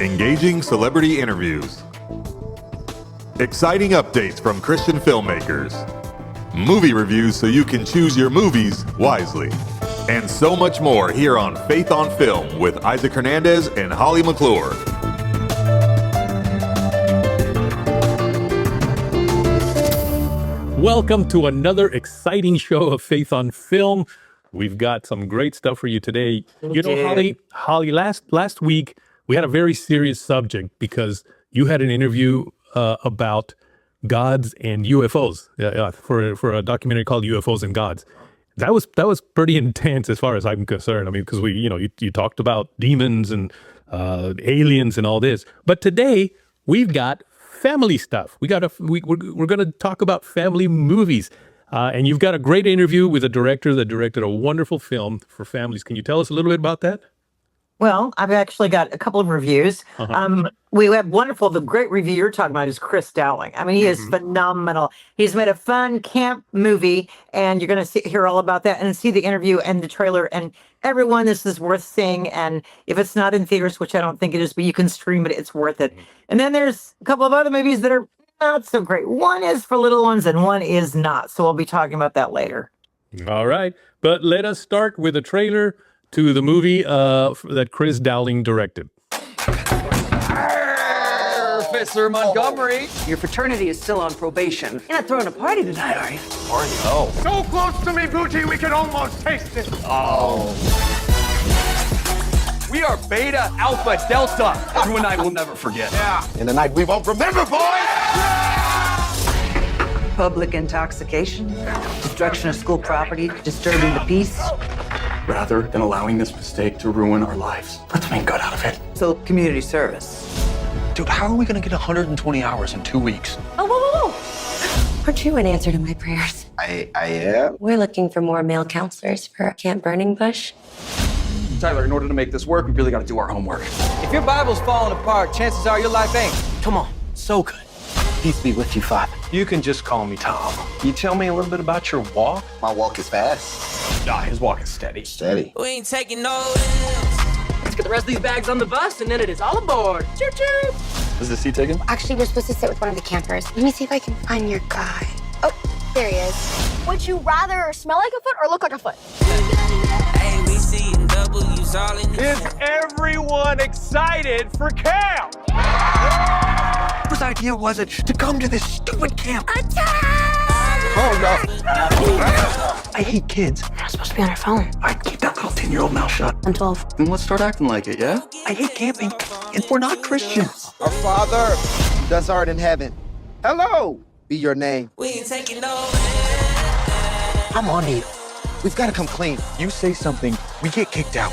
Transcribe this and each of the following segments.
engaging celebrity interviews, exciting updates from Christian filmmakers, movie reviews so you can choose your movies wisely, and so much more here on Faith on Film with Isaac Hernandez and Holly McClure. Welcome to another exciting show of Faith on Film. We've got some great stuff for you today. You know, Holly, last week we had a very serious subject because you had an interview about gods and UFOs for a documentary called UFOs and Gods. That was pretty intense as far as I'm concerned. I mean, because you talked about demons and aliens and all this. But today we've got family stuff. We're going to talk about family movies. And you've got a great interview with a director that directed a wonderful film for families. Can you tell us a little bit about that? Well, I've actually got a couple of reviews. We have the great review you're talking about is Chris Dowling. I mean, he is phenomenal. He's made a fun camp movie, and you're going to hear all about that and see the interview and the trailer. And everyone, this is worth seeing. And if it's not in theaters, which I don't think it is, but you can stream it, it's worth it. And then there's a couple of other movies that are not so great. One is for little ones and one is not. So we'll be talking about that later. All right. But let us start with a trailer to the movie that Chris Dowling directed. Officer Montgomery. Your fraternity is still on probation. You're not throwing a party tonight, are you? Party? No. So close to me, Booty, we can almost taste it. Oh. We are Beta, Alpha, Delta. You and I will never forget. Yeah. In a night we won't remember, boys! Public intoxication, destruction of school property, disturbing the peace. Rather than allowing this mistake to ruin our lives, let's make good out of it. So, community service. Dude, how are we gonna get 120 hours in 2 weeks? Oh, whoa, whoa, whoa. Aren't you an answer to my prayers? I am? We're looking for more male counselors for Camp Burning Bush. Tyler, in order to make this work, we really gotta do our homework. If your Bible's falling apart, chances are your life ain't. Come on, so good. Peace be with you, Father. You can just call me Tom. Can you tell me a little bit about your walk? My walk is fast. Nah, his walk is steady. Steady. We ain't taking no L's. Let's get the rest of these bags on the bus, and then it is all aboard. Choo choo! Is the seat taken? Actually, we're supposed to sit with one of the campers. Let me see if I can find your guy. Oh, there he is. Would you rather smell like a foot or look like a foot? ABC and W's all in the Is everyone excited for camp? Whose idea was it to come to this stupid camp? Oh, no. I hate kids. We're not supposed to be on our phone. I'd keep that little 10-year-old mouth shut. I'm 12. Then let's start acting like it, yeah? I hate camping, and we're not Christians. Our Father, who does art in heaven, hallowed be your name. We ain't taking no L's. I'm on you. We've got to come clean. You say something, we get kicked out.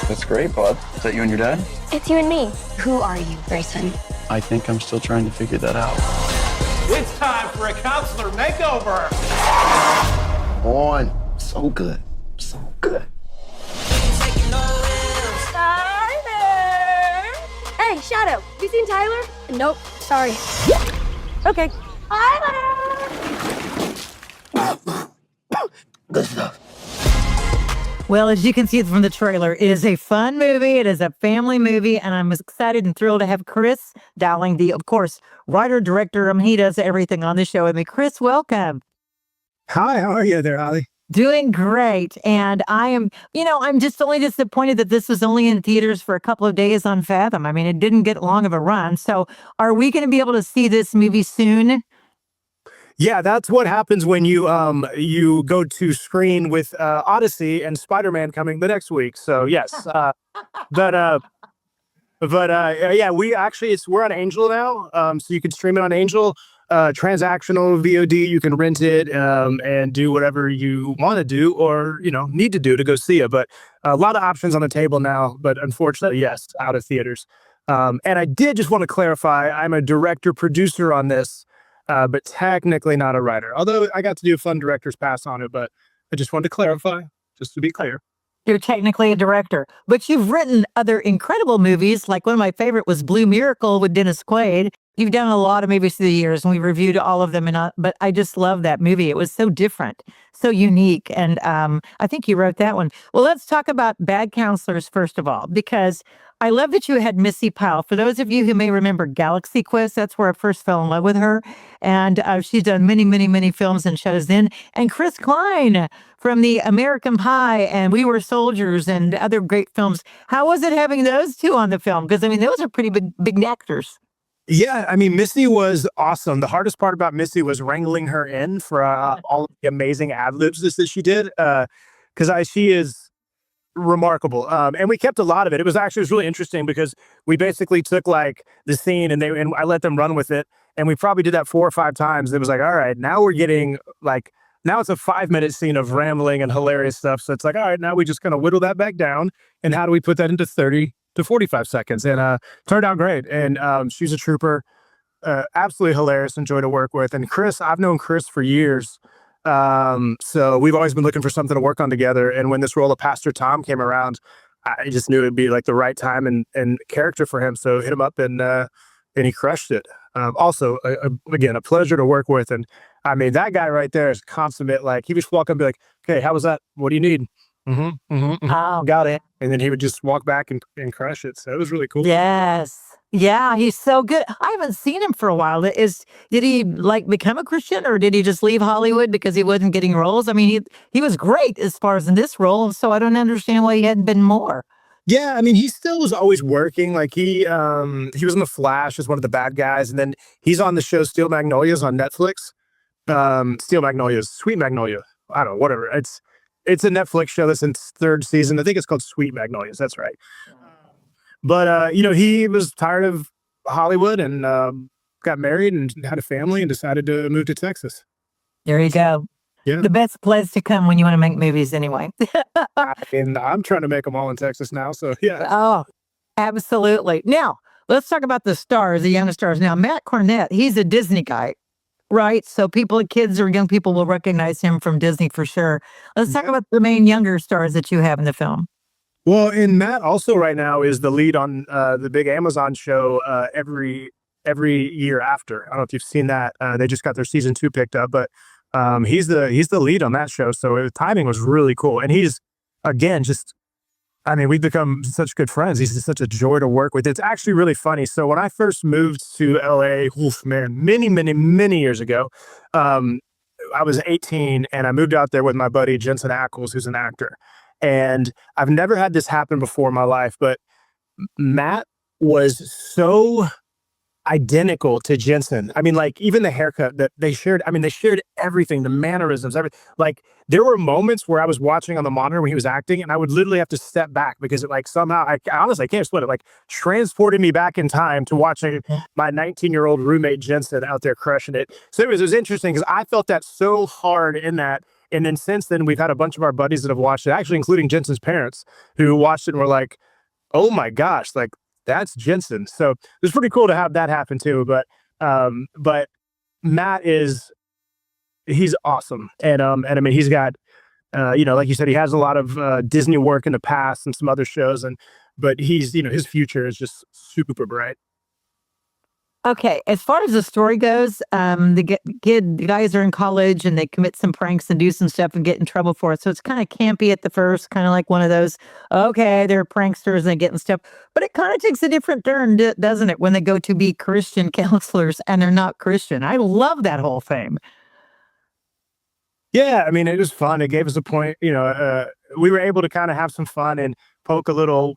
That's great, bud. Is that you and your dad? It's you and me. Who are you, Grayson? I think I'm still trying to figure that out. It's time for a counselor makeover. On. So good. So good. We ain't taking no L's. Tyler! Hey, Shadow, you seen Tyler? Nope, sorry. Okay. Tyler! Good stuff. Well, as you can see from the trailer, it is a fun movie. It is a family movie, and I'm excited and thrilled to have Chris Dowling, the, of course, writer, director. He does everything on the show with me. Chris, welcome. Hi, how are you there, Holly? Doing great. And I'm just only disappointed that this was only in theaters for a couple of days on Fathom. I mean, it didn't get long of a run. So are we going to be able to see this movie soon? Yeah, that's what happens when you go to screen with Odyssey and Spider-Man coming the next week. So yes, yeah, we're on Angel now. So you can stream it on Angel, transactional VOD. You can rent it and do whatever you want to do or need to do to go see it. But a lot of options on the table now. But unfortunately, yes, out of theaters. And I did just want to clarify, I'm a director producer on this. But technically not a writer. Although I got to do a fun director's pass on it, but I just wanted to clarify, just to be clear. You're technically a director, but you've written other incredible movies. Like one of my favorite was Blue Miracle with Dennis Quaid. you've done a lot of movies through the years, and we reviewed all of them. But I just love that movie. It was so different, so unique, and I think you wrote that one. Well, let's talk about Bad Counselors first of all, because I love that you had Missy Powell. For those of you who may remember Galaxy Quest, that's where I first fell in love with her. And she's done many, many, many films and shows then. And Chris Klein from the American Pie and We Were Soldiers and other great films. How was it having those two on the film? Because, I mean, those are pretty big actors. Yeah, I mean, Missy was awesome. The hardest part about Missy was wrangling her in for all of the amazing ad-libs that she did. Because she is remarkable. And we kept a lot of it. It was really interesting because we basically took like the scene and I let them run with it. And we probably did that 4 or 5 times. It was like, all right, now we're getting like, now it's a 5-minute scene of rambling and hilarious stuff. So it's like, all right, now we just kind of whittle that back down. And how do we put that into 30 to 45 seconds? And turned out great. And she's a trooper, absolutely hilarious, enjoy to work with. And Chris, I've known Chris for years. So we've always been looking for something to work on together. And when this role of Pastor Tom came around, I just knew it'd be like the right time and character for him. So hit him up and he crushed it. Also, again, a pleasure to work with. And I mean, that guy right there is consummate. Like he would just walk up and be like, okay, how was that? What do you need? Oh, got it. And then he would just walk back and crush it. So it was really cool. Yes. Yeah, he's so good. I haven't seen him for a while. Did he like become a Christian, or did he just leave Hollywood because he wasn't getting roles? I mean, he was great as far as in this role, so I don't understand why he hadn't been more. Yeah, I mean, he still was always working. Like he was in The Flash as one of the bad guys, and then he's on the show Steel Magnolias on Netflix. Steel Magnolias, Sweet Magnolia. I don't know, whatever. It's a Netflix show that's in its 3rd season. I think it's called Sweet Magnolias. That's right. But he was tired of Hollywood and got married and had a family and decided to move to Texas. There you go. Yeah. The best place to come when you want to make movies anyway. And I'm trying to make them all in Texas now. So, yeah. Oh, absolutely. Now, let's talk about the stars, the young stars. Now, Matt Cornett, he's a Disney guy, right? So kids or young people will recognize him from Disney for sure. Let's talk about the main younger stars that you have in the film. Well, and Matt also right now is the lead on the big Amazon show every year after. I don't know if you've seen that. They just got their season 2 picked up, but he's the lead on that show. So the timing was really cool. And he's, again, we've become such good friends. He's just such a joy to work with. It's actually really funny. So when I first moved to LA, many years ago, I was 18 and I moved out there with my buddy Jensen Ackles, who's an actor. And I've never had this happen before in my life, but Matt was so identical to Jensen. I mean, like even the haircut that they shared, they shared everything, the mannerisms, everything. Like there were moments where I was watching on the monitor when he was acting and I would literally have to step back because it like somehow, I honestly can't explain it, like transported me back in time to watching my 19-year-old roommate Jensen out there crushing it. So it was interesting because I felt that so hard in that. And then since then, we've had a bunch of our buddies that have watched it, actually including Jensen's parents, who watched it and were like, oh my gosh, like that's Jensen. So it's pretty cool to have that happen too. But Matt he's awesome. And I mean, he's got, like you said, he has a lot of Disney work in the past and some other shows, but he's, his future is just super bright. Okay, as far as the story goes, the guys are in college and they commit some pranks and do some stuff and get in trouble for it. So it's kind of campy at the first, kind of like one of those, okay, they're pranksters and they get in stuff. But it kind of takes a different turn, doesn't it, when they go to be Christian counselors and they're not Christian. I love that whole thing. Yeah, I mean, it was fun. It gave us a point, we were able to kind of have some fun and poke a little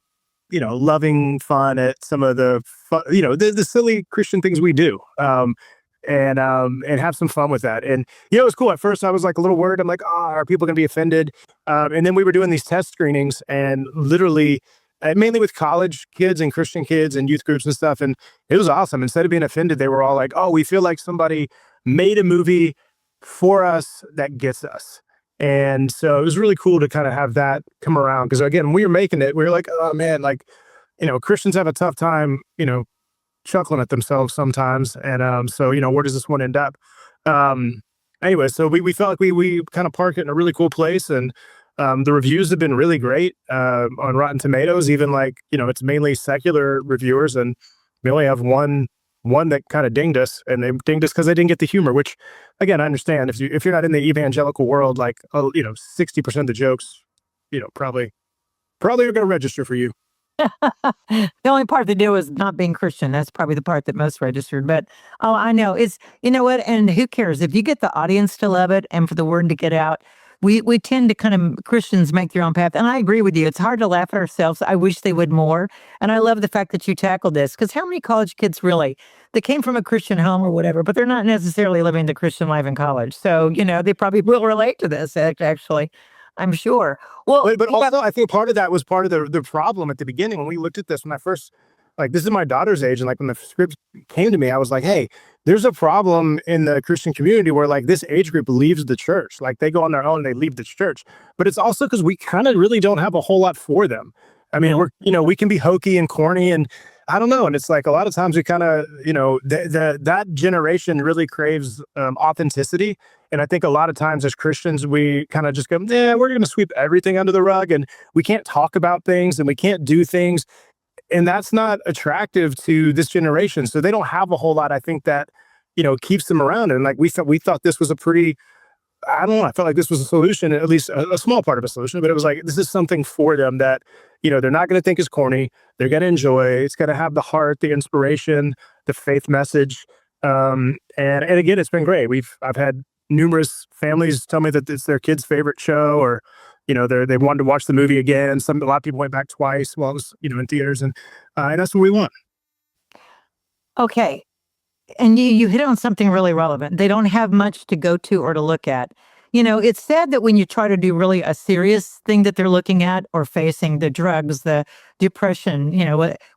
loving fun at some of the the silly Christian things we do, and have some fun with that. And it was cool. At first, I was like a little worried. I'm like, are people going to be offended? And then we were doing these test screenings, and literally, mainly with college kids and Christian kids and youth groups and stuff. And it was awesome. Instead of being offended, they were all like, "Oh, we feel like somebody made a movie for us that gets us." And so it was really cool to kind of have that come around. Because again, when we were making it, we were like, oh man, like, Christians have a tough time, chuckling at themselves sometimes. And so, where does this one end up? Anyway, so we felt like we kind of parked it in a really cool place. And the reviews have been really great on Rotten Tomatoes, even like, it's mainly secular reviewers. And we only have one one that kind of dinged us, and they dinged us because they didn't get the humor, which again, I understand if you're not in the evangelical world, like, 60% of the jokes, probably are going to register for you. The only part they do is not being Christian. That's probably the part that most registered. But I know it's, you know what, and who cares if you get the audience to love it and for the word to get out. We tend to kind of, Christians make their own path. And I agree with you. It's hard to laugh at ourselves. I wish they would more. And I love the fact that you tackled this, because how many college kids really, they came from a Christian home or whatever, but they're not necessarily living the Christian life in college. So, they probably will relate to this, actually. I'm sure. Well, but also I think part of that was part of the problem at the beginning when we looked at this. When I first, this is my daughter's age, and when the script came to me, I was like, hey, there's a problem in the Christian community where this age group leaves the church. They go on their own, they leave the church. But it's also because we kind of really don't have a whole lot for them. I mean, we can be hokey and corny, and I don't know. And it's a lot of times we kind of, that generation really craves authenticity. And I think a lot of times as Christians, we kind of just go, we're going to sweep everything under the rug, and we can't talk about things and we can't do things. And that's not attractive to this generation. So they don't have a whole lot, I think, that, keeps them around. And we thought this was a pretty, I don't know, I felt like this was a solution, at least a small part of a solution, but it was this is something for them that, they're not going to think is corny. They're going to enjoy. It's going to have the heart, the inspiration, the faith message. And again, it's been great. I've had numerous families tell me that it's their kid's favorite show, or, they wanted to watch the movie again. A lot of people went back twice while it was, in theaters, and that's what we want. okay. And you hit on something really relevant. They don't have much to go to or to look at. It's sad that when you try to do really a serious thing that they're looking at or facing, the drugs, the depression,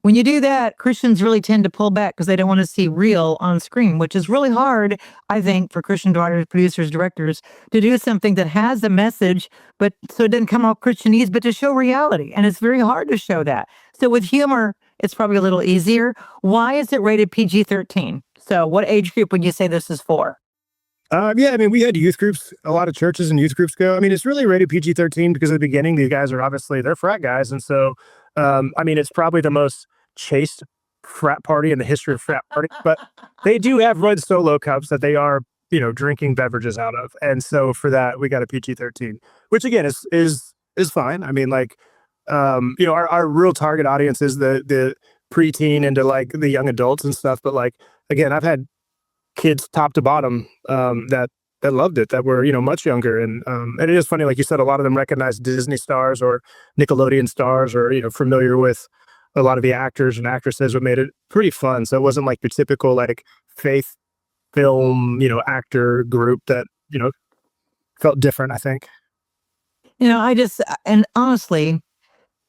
when you do that, Christians really tend to pull back because they don't want to see real on screen, which is really hard, I think, for Christian writers, producers, directors to do something that has a message, but so it doesn't come off Christianese, but to show reality. And it's very hard to show that. So with humor, it's probably a little easier. Why is it rated PG-13? So what age group would you say this is for? Yeah, I mean, we had youth groups, a lot of churches and youth groups go. I mean, it's really rated PG-13 because at the beginning, these guys are obviously, they're frat guys. And so, I mean, it's probably the most chaste frat party in the history of frat party, but they do have red Solo cups that they are, drinking beverages out of. And so for that, we got a PG-13, which again is fine. I mean, our real target audience is the preteen into the young adults and stuff. But again, I've had kids top to bottom that loved it, that were much younger, and it is funny, like you said, a lot of them recognize Disney stars or Nickelodeon stars, or familiar with a lot of the actors and actresses, what made it pretty fun. So it wasn't like your typical faith film actor group that felt different, I think. And honestly,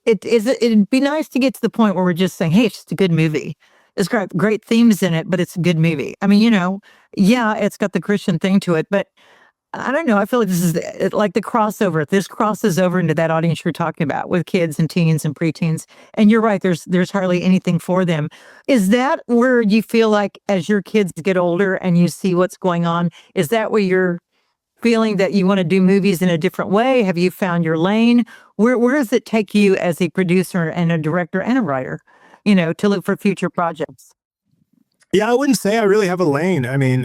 it'd be nice to get to the point where we're just saying, hey, it's just a good movie. It's got great themes in it, but it's a good movie. I mean, yeah, it's got the Christian thing to it, but I don't know. I feel like this is like the crossover. This crosses over into that audience you're talking about with kids and teens and preteens. And you're right, there's hardly anything for them. Is that where you feel like as your kids get older and you see what's going on, is that where you're feeling that you want to do movies in a different way? Have you found your lane? Where does it take you as a producer and a director and a writer, to look for future projects? Yeah, I wouldn't say I really have a lane. I mean,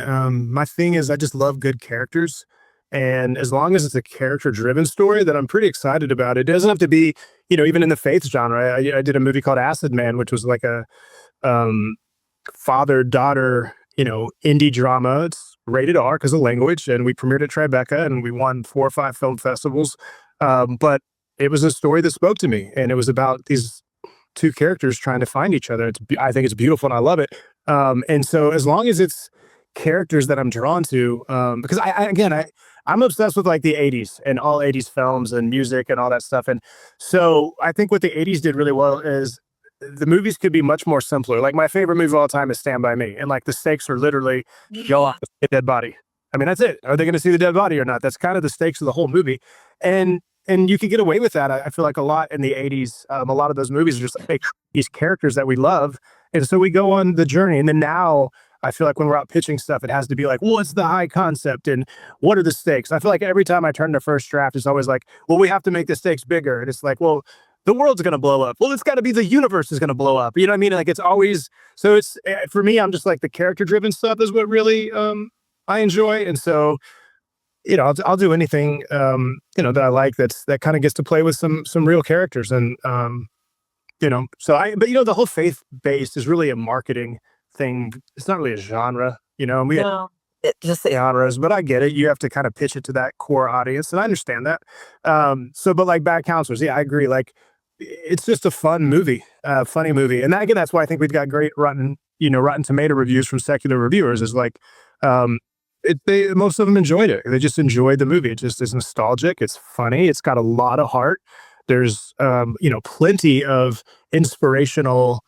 my thing is I just love good characters. And as long as it's a character-driven story, then I'm pretty excited about it. It doesn't have to be, even in the faith genre. I did a movie called Acidman, which was like a father-daughter, indie drama. It's rated R because of language, and we premiered at Tribeca, and we won 4 or 5 film festivals. But it was a story that spoke to me, and it was about these 2 characters trying to find each other. I think it's beautiful, and I love it. And so as long as it's characters that I'm drawn to, because I'm obsessed with the 80s and all 80s films and music and all that stuff. And so I think what the 80s did really well is the movies could be much more simpler. Like my favorite movie of all time is Stand By Me. And the stakes are literally show off a dead body. I mean, that's it. Are they going to see the dead body or not? That's kind of the stakes of the whole movie. And you could get away with that. I feel like a lot in the 80s, a lot of those movies are just these characters that we love. And so we go on the journey. And then now I feel like when we're out pitching stuff, it has to be what's the high concept and what are the stakes? I feel like every time I turn to first draft, it's always well, we have to make the stakes bigger. And it's well, the world's going to blow up. Well, it's got to be the universe is going to blow up. You know what I mean? Like it's always, so it's, for me, I'm just like the character driven stuff is what really I enjoy. And so, you know, I'll do anything, you know, that I like that kind of gets to play with some real characters. And, you know, but you know, the whole faith based is really a marketing thing. It's not really a genre, you know, just genres, but I get it. You have to kind of pitch it to that core audience, and I understand that. But like Bad Counselors, yeah, I agree. Like it's just a fun movie, funny movie. And again, that's why I think we've got great Rotten Tomato reviews from secular reviewers is like, most of them enjoyed it. They just enjoyed the movie. It just is nostalgic. It's funny. It's got a lot of heart. There's, you know, plenty of inspirational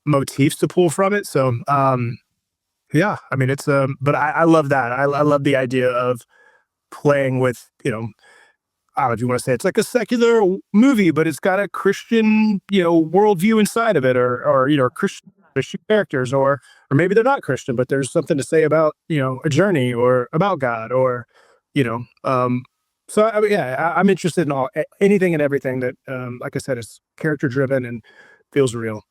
motifs to pull from it. So, yeah, I mean, it's, but I love that. I love the idea of playing with, you know, I don't know if you want to say it's like a secular movie, but it's got a Christian, you know, worldview inside of it, or you know, Christian characters, or maybe they're not Christian, but there's something to say about, you know, a journey or about God, or, you know, so I mean, yeah, I'm interested in anything and everything that, like I said, is character driven and feels real.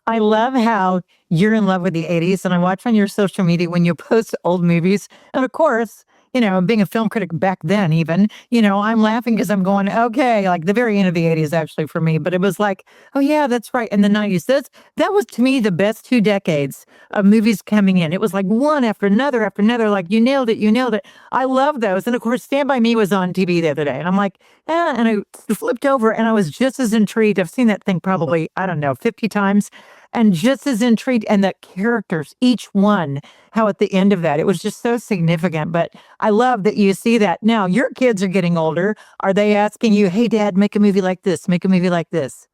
I love how you're in love with the 80s, and I watch on your social media when you post old movies. And of course, you know, being a film critic back then, even, you know, I'm laughing because I'm going, okay, like the very end of the 80s actually for me, but it was like, oh yeah, that's right. In the 90s, that was to me the best 2 decades of movies coming in. It was like one after another, like you nailed it, you nailed it. I love those. And of course, Stand By Me was on TV the other day, and I'm like, and I flipped over and I was just as intrigued. I've seen that thing probably, I don't know, 50 times. And just as intrigued, and the characters, each one, how at the end of that, it was just so significant. But I love that you see that. Now, your kids are getting older. Are they asking you, hey, Dad, make a movie like this, make a movie like this?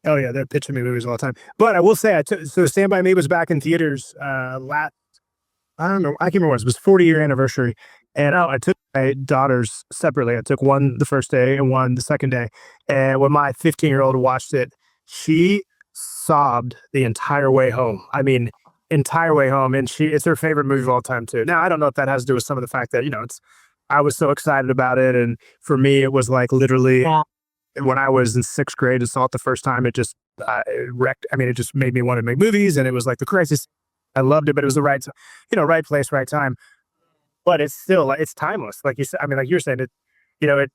Oh, yeah, they're pitching me movies all the time. But I will say, so Stand By Me was back in theaters I don't know, I can't remember what it was 40-year anniversary. And I took my daughters separately. I took one the first day and one the second day. And when my 15-year-old watched it, she sobbed the entire way home. I mean, entire way home. And it's her favorite movie of all time too. Now, I don't know if that has to do with some of the fact that, you know, I was so excited about it. And for me, it was like literally when I was in 6th grade and saw it the first time, it just wrecked. I mean, it just made me want to make movies. And it was like the crisis. I loved it, but it was the right, you know, right place, right time. But it's still like, it's timeless. Like you said, I mean, like you're saying it, you know,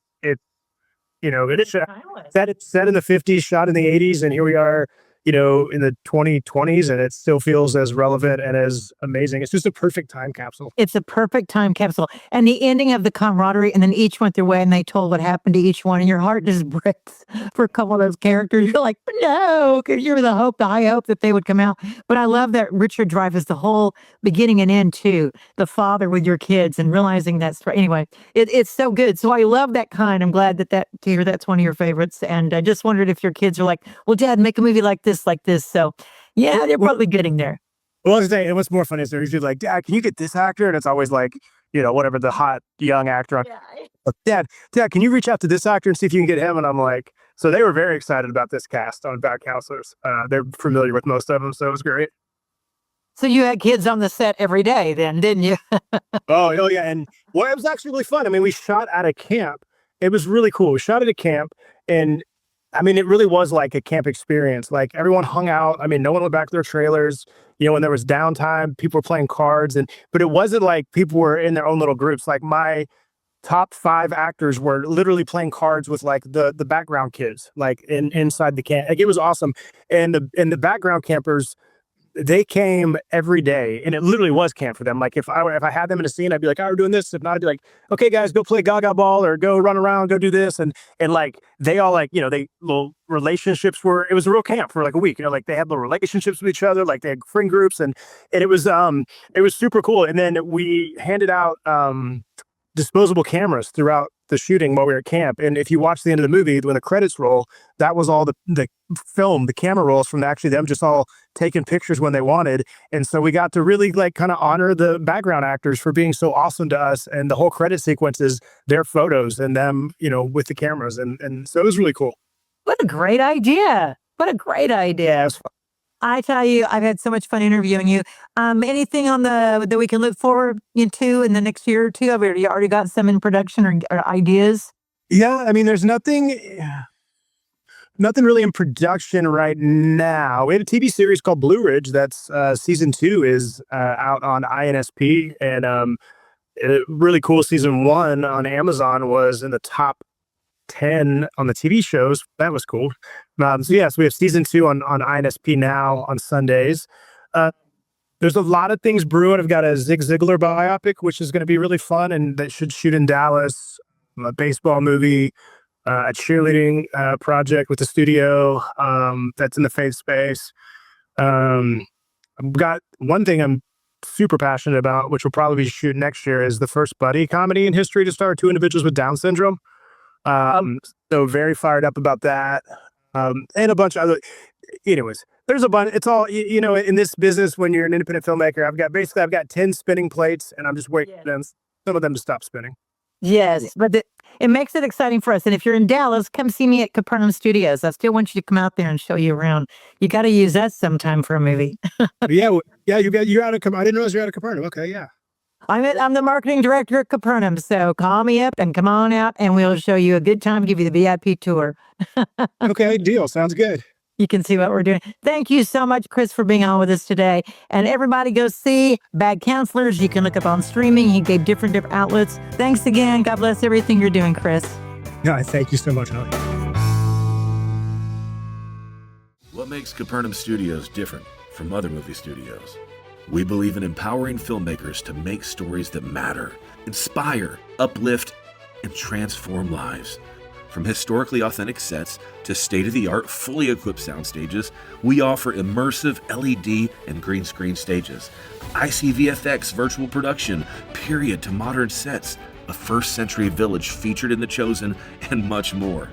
you know, it is set in the 50s, shot in the 80s. And here we are, you know, in the 2020s, and it still feels as relevant and as amazing. It's just a perfect time capsule. It's a perfect time capsule. And the ending of the camaraderie, and then each went their way and they told what happened to each one, and your heart just breaks for a couple of those characters. You're like, no, because you're the high hope that they would come out. But I love that Richard Dreyfuss, the whole beginning and end too, the father with your kids and realizing that's right. Anyway, it's so good. So I love that kind. I'm glad to hear that's one of your favorites. And I just wondered if your kids are like, well, Dad, make a movie like this. So yeah, they're probably getting there. Well, I was saying, and what's more funny is they're usually like, Dad, can you get this actor? And it's always like, you know, whatever the hot young actor. Dad, can you reach out to this actor and see if you can get him? And I'm like, so they were very excited about this cast on Bad Counselors. They're familiar with most of them, so it was great. So you had kids on the set every day then, didn't you? oh yeah, and well, it was actually really fun. I mean, we shot at a camp. It was really cool. We shot at a camp, and I mean, it really was like a camp experience. Like everyone hung out. I mean, no one went back to their trailers. You know, when there was downtime, people were playing cards, but it wasn't like people were in their own little groups. Like my top 5 actors were literally playing cards with like the background kids, like inside the camp. Like it was awesome. And the background campers, they came every day, and it literally was camp for them. Like if I had them in a scene, I'd be like, oh, we're doing this. If not, I'd be like, okay, guys, go play Gaga ball or go run around, go do this. And like, they all like, you know, little relationships it was a real camp for like a week, you know, like they had little relationships with each other, like they had friend groups, and it was super cool. And then we handed out, disposable cameras throughout the shooting while we were at camp. And if you watch the end of the movie, when the credits roll, that was all the film, the camera rolls from actually them just all taking pictures when they wanted. And so we got to really like kind of honor the background actors for being so awesome to us. And the whole credit sequence is their photos and them, you know, with the cameras. And so it was really cool. What a great idea. What a great idea. I tell you, I've had so much fun interviewing you. Anything on that we can look forward to in the next year or two? Have you already got some in production or ideas? Yeah, I mean, there's nothing Nothing really in production right now. We had a TV series called Blue Ridge. That's season 2 is out on INSP, and really cool. Season 1 on Amazon was in the top 10 on the TV shows. That was cool. So we have season 2 on INSP now on Sundays. There's a lot of things brewing. I've got a Zig Ziglar biopic, which is going to be really fun, and that should shoot in Dallas. A baseball movie. A cheerleading project with the studio that's in the faith space. I've got one thing I'm super passionate about, which will probably be shooting next year, is the first buddy comedy in history to star 2 individuals with Down syndrome. So very fired up about that. And a bunch of other, anyways, there's a bunch. It's all, in this business, when you're an independent filmmaker, I've got 10 spinning plates, and I'm just waiting for some of them to stop spinning. Yes, but it makes it exciting for us. And if you're in Dallas, come see me at Capernaum Studios. I still want you to come out there and show you around. You got to use that sometime for a movie. You're out of. I didn't realize you're out of Capernaum. Okay, yeah. I'm the marketing director at Capernaum, so call me up and come on out, and we'll show you a good time, give you the VIP tour. Okay, deal. Sounds good. You can see what we're doing. Thank you so much, Chris, for being on with us today. And everybody go see Bad Counselors. You can look up on streaming. He gave different outlets. Thanks again. God bless everything you're doing, Chris. No, thank you so much, Holly. What makes Capernaum Studios different from other movie studios? We believe in empowering filmmakers to make stories that matter, inspire, uplift, and transform lives. From historically authentic sets to state-of-the-art, fully equipped sound stages, we offer immersive LED and green screen stages, ICVFX virtual production, period to modern sets, a first-century village featured in The Chosen, and much more.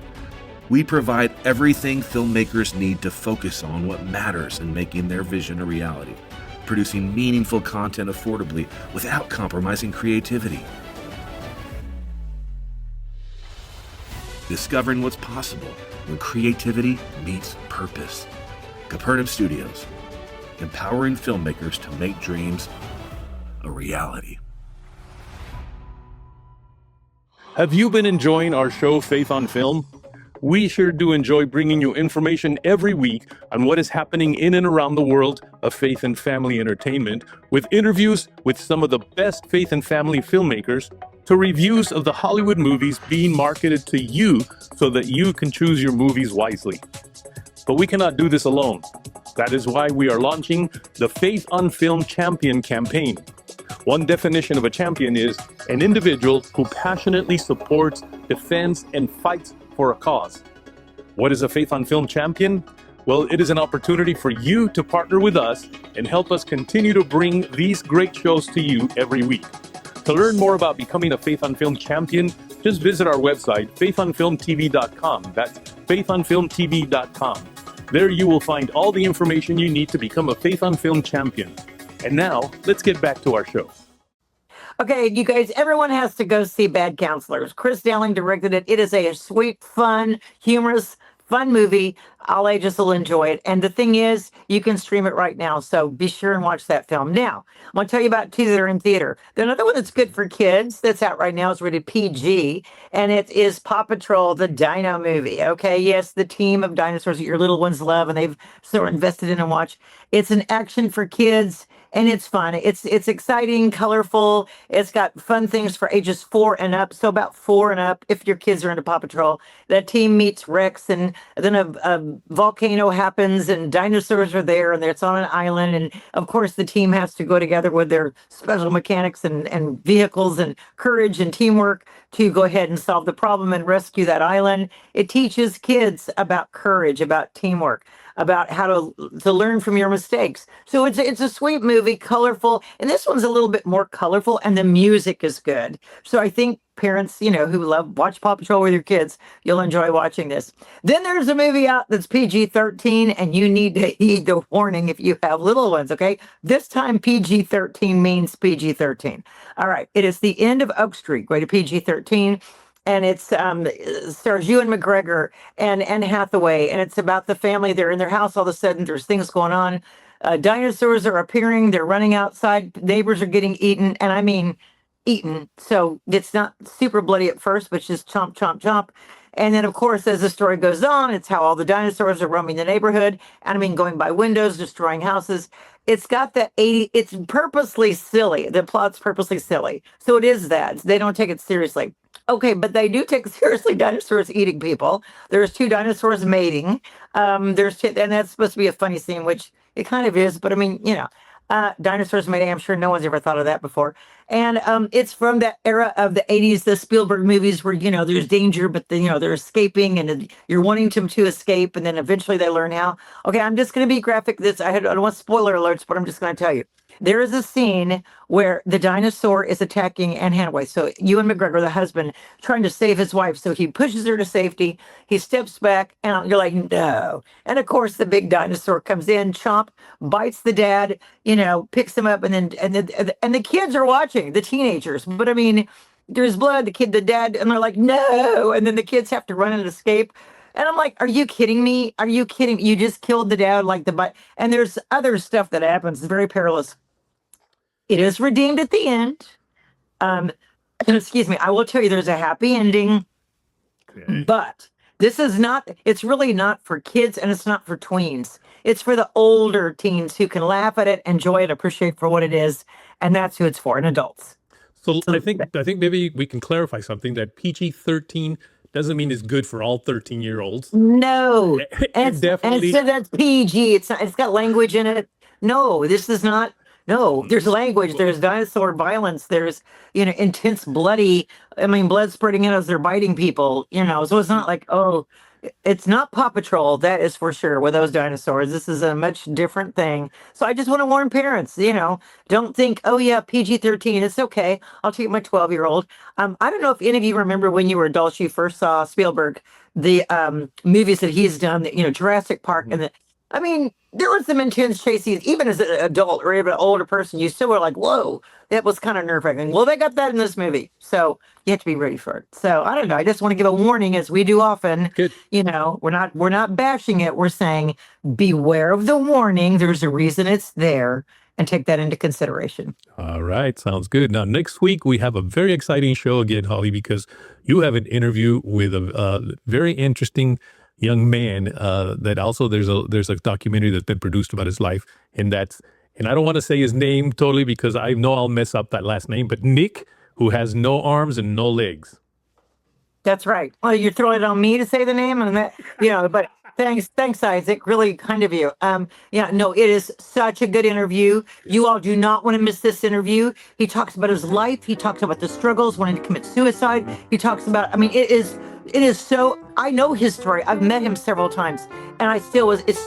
We provide everything filmmakers need to focus on what matters in making their vision a reality, producing meaningful content affordably without compromising creativity. Discovering what's possible when creativity meets purpose. Capernaum Studios, empowering filmmakers to make dreams a reality. Have you been enjoying our show, Faith on Film? We sure do enjoy bringing you information every week on what is happening in and around the world of faith and family entertainment, with interviews with some of the best faith and family filmmakers, to reviews of the Hollywood movies being marketed to you so that you can choose your movies wisely. But we cannot do this alone. That is why we are launching the Faith on Film Champion campaign. One definition of a champion is an individual who passionately supports, defends, and fights for a cause. What is a Faith on Film champion? Well, it is an opportunity for you to partner with us and help us continue to bring these great shows to you every week. To learn more about becoming a Faith on Film champion, just visit our website, faithonfilmtv.com. That's faithonfilmtv.com. There you will find all the information you need to become a Faith on Film champion. And now, let's get back to our show. Okay, you guys, everyone has to go see Bad Counselors. Chris Dowling directed it. It is a sweet, fun, humorous, fun movie. All ages will enjoy it. And the thing is, you can stream it right now. So be sure and watch that film. Now, I'm going to tell you about two that are in theater. Another one that's good for kids that's out right now is rated PG. And it is Paw Patrol, the Dino movie. Okay, yes, the team of dinosaurs that your little ones love and they've sort of invested in and watch. It's an action for kids. And it's fun. It's exciting, colorful. It's got fun things for ages 4 and up. So about 4 and up, if your kids are into Paw Patrol, that team meets Rex, and then a volcano happens, and dinosaurs are there, and it's on an island. And of course, the team has to go together with their special mechanics and vehicles and courage and teamwork to go ahead and solve the problem and rescue that island. It teaches kids about courage, about teamwork, about how to learn from your mistakes. So it's a sweet movie, colorful, and this one's a little bit more colorful, and the music is good. So I think parents, who watch Paw Patrol with your kids, you'll enjoy watching this. Then there's a movie out that's PG-13, and you need to heed the warning if you have little ones, okay? This time PG-13 means PG-13. All right, it is The End of Oak Street, rated PG-13. And it's stars Ewan McGregor and Anne Hathaway, and it's about the family. They're in their house. All of a sudden, there's things going on. Dinosaurs are appearing. They're running outside. Neighbors are getting eaten, and I mean eaten. So it's not super bloody at first, but just chomp, chomp, chomp. And then, of course, as the story goes on, it's how all the dinosaurs are roaming the neighborhood. And I mean, going by windows, destroying houses. It's got that 80, it's purposely silly. The plot's purposely silly. So it is that. They don't take it seriously. Okay, but they do take seriously dinosaurs eating people. There's 2 dinosaurs mating. And that's supposed to be a funny scene, which it kind of is. But I mean, dinosaurs mating. I'm sure no one's ever thought of that before. And it's from that era of the 80s, the Spielberg movies where, there's danger, but then, they're escaping and you're wanting them to escape. And then eventually they learn how. Okay, I'm just going to be graphic. I don't want spoiler alerts, but I'm just going to tell you. There is a scene where the dinosaur is attacking Anne Hathaway. So Ewan McGregor, the husband, trying to save his wife. So he pushes her to safety. He steps back and you're like, no. And of course, the big dinosaur comes in, chomp, bites the dad, picks him up. And the kids are watching, the teenagers. But I mean, there's blood, the dad, and they're like, no. And then the kids have to run and escape. And I'm like, are you kidding me? Are you kidding? You just killed the dad and there's other stuff that happens. It's very perilous. It is redeemed at the end. Excuse me. I will tell you there's a happy ending, but it's really not for kids and it's not for tweens. It's for the older teens who can laugh at it, enjoy it, appreciate for what it is. And that's who it's for, and adults. So I think maybe we can clarify something that PG-13 doesn't mean it's good for all 13-year-olds. No. And definitely. so that's PG. It's got language in it. No, this is not. No, there's language. There's dinosaur violence. There's, intense blood spreading out as they're biting people, so it's not like, it's not Paw Patrol. That is for sure with those dinosaurs. This is a much different thing. So I just want to warn parents, don't think, oh yeah, PG-13. It's okay. I'll take my 12-year-old. I don't know if any of you remember when you were adults, you first saw Spielberg, the movies that he's done, Jurassic Park and there was some intense chases, even as an adult or even an older person, you still were like, whoa, that was kind of nerve-wracking. Well, they got that in this movie. So you have to be ready for it. So I don't know. I just want to give a warning, as we do often. Good. We're not bashing it. We're saying beware of the warning. There's a reason it's there, and take that into consideration. All right. Sounds good. Now, next week, we have a very exciting show again, Holly, because you have an interview with a very interesting young man that also there's a documentary that's been produced about his life, and I don't want to say his name totally because I know I'll mess up that last name, but Nick, who has no arms and no legs. That's right. Well, you're throwing it on me to say the name, and that, but thanks, Isaac. Really kind of you. It is such a good interview. You all do not want to miss this interview. He talks about his life. He talks about the struggles, wanting to commit suicide. He talks about, it is so, I know his story. I've met him several times, and it's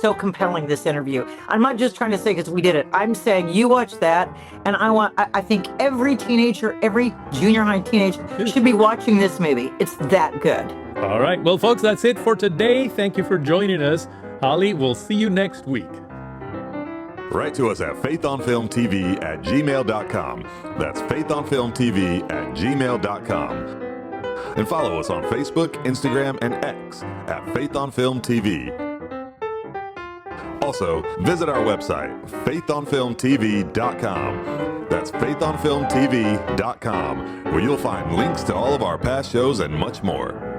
so compelling, this interview. I'm not just trying to say because we did it. I'm saying you watch that, and I think every teenager, every junior high teenager should be watching this movie. It's that good. All right. Well, folks, that's it for today. Thank you for joining us. Holly, we'll see you next week. Write to us at faithonfilmtv@gmail.com. That's faithonfilmtv@gmail.com. And follow us on Facebook, Instagram, and X at Faith on Film TV. Also, visit our website, faithonfilmtv.com. That's faithonfilmtv.com, where you'll find links to all of our past shows and much more.